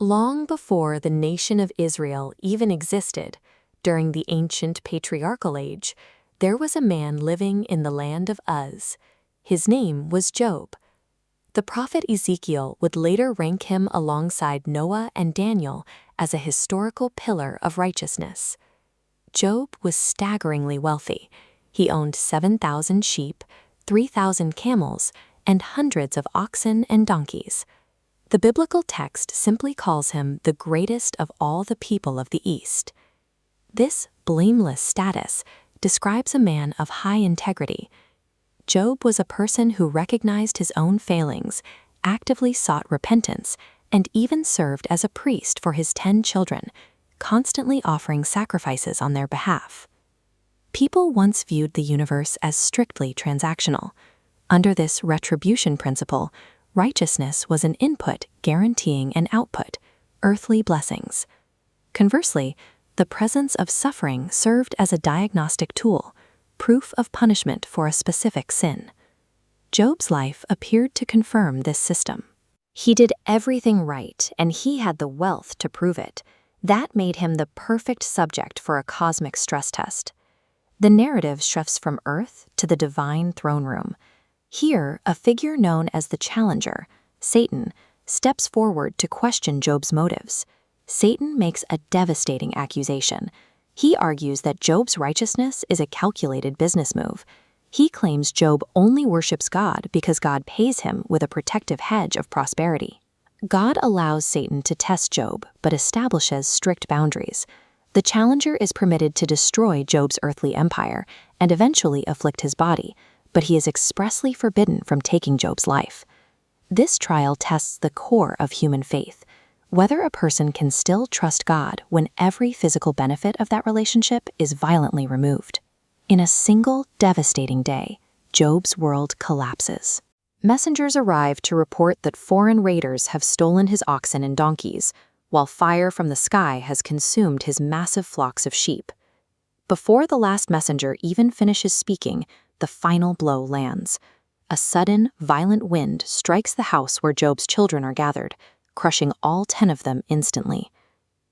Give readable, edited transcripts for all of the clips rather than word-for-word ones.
Long before the nation of Israel even existed, during the ancient patriarchal age, there was a man living in the land of Uz. His name was Job. The prophet Ezekiel would later rank him alongside Noah and Daniel as a historical pillar of righteousness. Job was staggeringly wealthy. He owned 7,000 sheep, 3,000 camels, and hundreds of oxen and donkeys. The biblical text simply calls him the greatest of all the people of the East. This blameless status describes a man of high integrity. Job was a person who recognized his own failings, actively sought repentance, and even served as a priest for his 10 children, constantly offering sacrifices on their behalf. People once viewed the universe as strictly transactional. Under this retribution principle, righteousness was an input guaranteeing an output, earthly blessings. Conversely, the presence of suffering served as a diagnostic tool, proof of punishment for a specific sin. Job's life appeared to confirm this system. He did everything right, and he had the wealth to prove it. That made him the perfect subject for a cosmic stress test. The narrative shifts from earth to the divine throne room. Here, a figure known as the challenger, Satan, steps forward to question Job's motives. Satan makes a devastating accusation. He argues that Job's righteousness is a calculated business move. He claims Job only worships God because God pays him with a protective hedge of prosperity. God allows Satan to test Job, but establishes strict boundaries. The challenger is permitted to destroy Job's earthly empire and eventually afflict his body, but he is expressly forbidden from taking Job's life. This trial tests the core of human faith, whether a person can still trust God when every physical benefit of that relationship is violently removed. In a single devastating day, Job's world collapses. Messengers arrive to report that foreign raiders have stolen his oxen and donkeys, while fire from the sky has consumed his massive flocks of sheep. Before the last messenger even finishes speaking, the final blow lands. A sudden, violent wind strikes the house where Job's children are gathered, crushing all 10 of them instantly.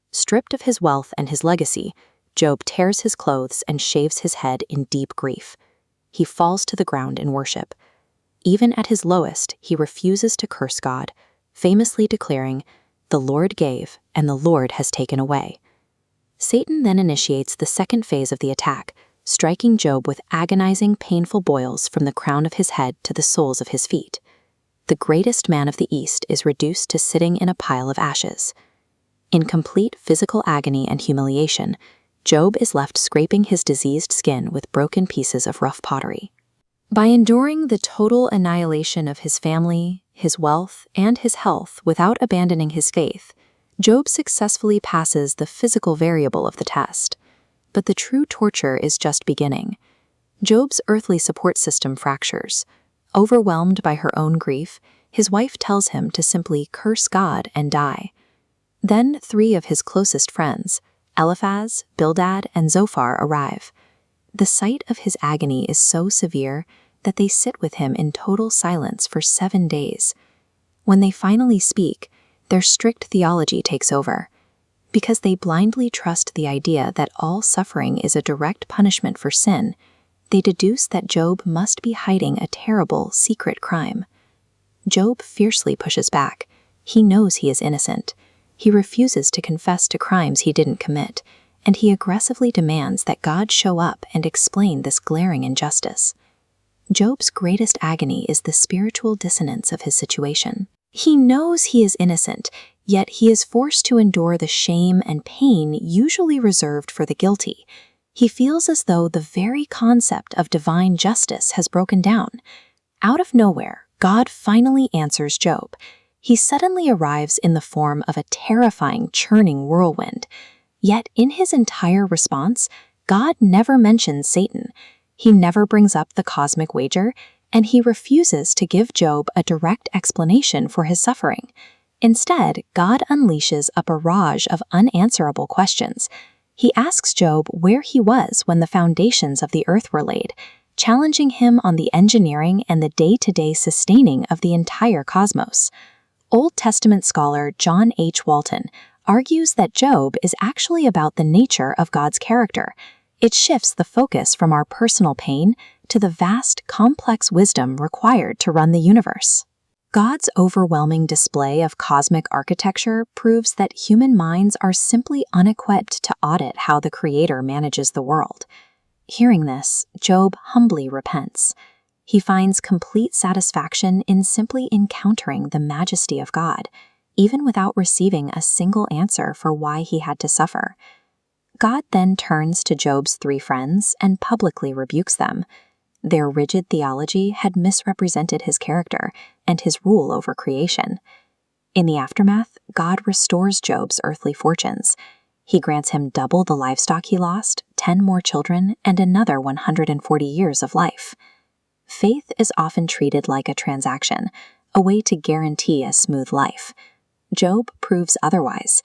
Stripped of his wealth and his legacy, Job tears his clothes and shaves his head in deep grief. He falls to the ground in worship. Even at his lowest, he refuses to curse God, famously declaring, "The Lord gave, and the Lord has taken away." Satan then initiates the second phase of the attack, striking Job with agonizing, painful boils from the crown of his head to the soles of his feet. The greatest man of the East is reduced to sitting in a pile of ashes. In complete physical agony and humiliation, Job is left scraping his diseased skin with broken pieces of rough pottery. By enduring the total annihilation of his family, his wealth, and his health without abandoning his faith, Job successfully passes the physical variable of the test. But the true torture is just beginning. Job's earthly support system fractures. Overwhelmed by her own grief, his wife tells him to simply curse God and die. Then 3 of his closest friends, Eliphaz, Bildad, and Zophar, arrive. The sight of his agony is so severe that they sit with him in total silence for 7 days. When they finally speak, their strict theology takes over. Because they blindly trust the idea that all suffering is a direct punishment for sin, they deduce that Job must be hiding a terrible, secret crime. Job fiercely pushes back. He knows he is innocent. He refuses to confess to crimes he didn't commit, and he aggressively demands that God show up and explain this glaring injustice. Job's greatest agony is the spiritual dissonance of his situation. He knows he is innocent, yet he is forced to endure the shame and pain usually reserved for the guilty. He feels as though the very concept of divine justice has broken down. Out of nowhere, God finally answers Job. He suddenly arrives in the form of a terrifying, churning whirlwind. Yet in his entire response, God never mentions Satan. He never brings up the cosmic wager, and he refuses to give Job a direct explanation for his suffering. Instead, God unleashes a barrage of unanswerable questions. He asks Job where he was when the foundations of the earth were laid, challenging him on the engineering and the day-to-day sustaining of the entire cosmos. Old Testament scholar John H. Walton argues that Job is actually about the nature of God's character. It shifts the focus from our personal pain to the vast, complex wisdom required to run the universe. God's overwhelming display of cosmic architecture proves that human minds are simply unequipped to audit how the Creator manages the world. Hearing this, Job humbly repents. He finds complete satisfaction in simply encountering the majesty of God, even without receiving a single answer for why he had to suffer. God then turns to Job's 3 friends and publicly rebukes them. Their rigid theology had misrepresented his character and his rule over creation. In the aftermath, God restores Job's earthly fortunes. He grants him double the livestock he lost, 10 more children, and another 140 years of life. Faith is often treated like a transaction, a way to guarantee a smooth life. Job proves otherwise.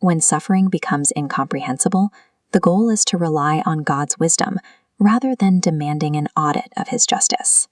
When suffering becomes incomprehensible, the goal is to rely on God's wisdom rather than demanding an audit of his justice.